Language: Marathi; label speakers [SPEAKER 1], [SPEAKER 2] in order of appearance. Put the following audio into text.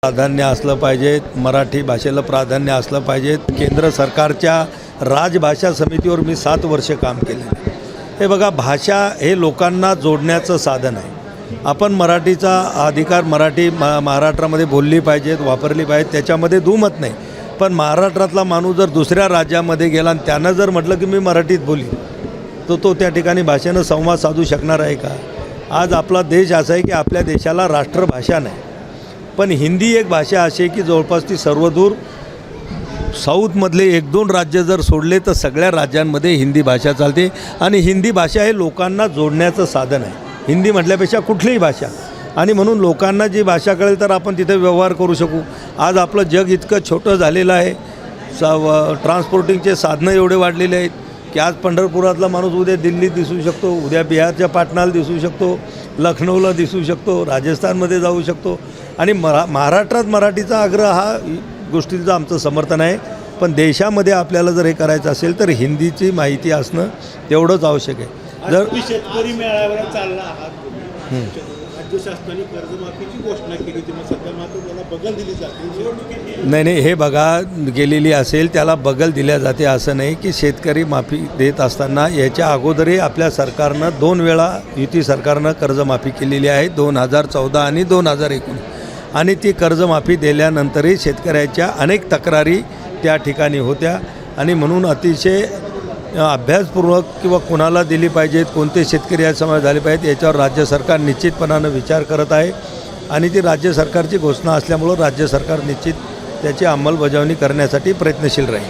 [SPEAKER 1] प्राधान्य असलं पाहिजे, मराठी भाषेला प्राधान्य असलं पाहिजे। केंद्र सरकारच्या राजभाषा समितीवर मी 7 वर्ष काम केले। हे बघा, भाषा हे लोकांना जोडण्याचं साधन आहे। आपण मराठीचा अधिकार महाराष्ट्रामध्ये बोलली पाहिजेत, वापरली पाहिजे, त्याच्यामध्ये दुमत नाही। पण महाराष्ट्रातला माणूस जर दुसऱ्या राज्यामध्ये गेला आणि त्यानं जर म्हटलं की मी मराठीत बोली, तो त्या ठिकाणी भाषेनं संवाद साधू शकणार आहे का? आज आपला देश असा आहे की आपल्या देशाला राष्ट्रभाषा नाही, पण हिंदी एक भाषा अशी आहे की जवळपास ती सर्वदूर साऊथमधले 1-2 राज्य जर सोडले तर सगळ्या राज्यांमध्ये हिंदी भाषा चालते। आणि हिंदी भाषा हे लोकांना जोडण्याचं साधन आहे, हिंदी म्हटल्यापेक्षा कुठलीही भाषा। आणि म्हणून लोकांना जी भाषा कळेल तर आपण तिथे व्यवहार करू शकू। आज आपलं जग इतकं छोटं झालेलं आहे, ट्रान्सपोर्टिंगचे साधनं एवढे वाढलेले आहेत की आज पंढरपुरातला माणूस उद्या दिल्लीत दिसू शकतो, उद्या बिहारच्या पाटणाला दिसू शकतो, लखनौला दिसू शकतो, राजस्थानमध्ये जाऊ शकतो। आणि महाराष्ट्रात मराठीचा आग्रह हा गोष्टीचं आमचं समर्थन आहे। पण देशामध्ये आपल्याला जर हे करायचं असेल तर हिंदीची माहिती असणं तेवढंच आवश्यक आहे। जर
[SPEAKER 2] शेतकरी मेळाव्यावर चालला आहात, राज्य शासनाने कर्जमाफीची घोषणा केली होती, मग सध्या मात्र त्याला बगल दिली जाते।
[SPEAKER 1] नाही, हे बघा, गेलेली असेल त्याला बगल दिल्या जाते असं नाही की शेतकरी माफी देत असताना याच्या अगोदरही आपल्या सरकारनं 2 वेळा युती सरकारनं कर्जमाफी केलेली आहे, 2014 आणि 2019। आणि ती कर्जमाफी दिल्यानंतरही शेतकऱ्याच्या अनेक तक्रारी त्या ठिकाणी होत्या। आणि म्हणून अतिशय अभ्यासपूर्वक किंवा कोणाला दिली पाहिजेत, कोणते शेतकरी या समाज झाले पाहिजेत, याच्यावर राज्य सरकार निश्चितपणानं विचार करत आहे। आणि ती राज्य सरकारची घोषणा असल्यामुळं राज्य सरकार निश्चित त्याची अंमलबजावणी करण्यासाठी प्रयत्नशील राहील।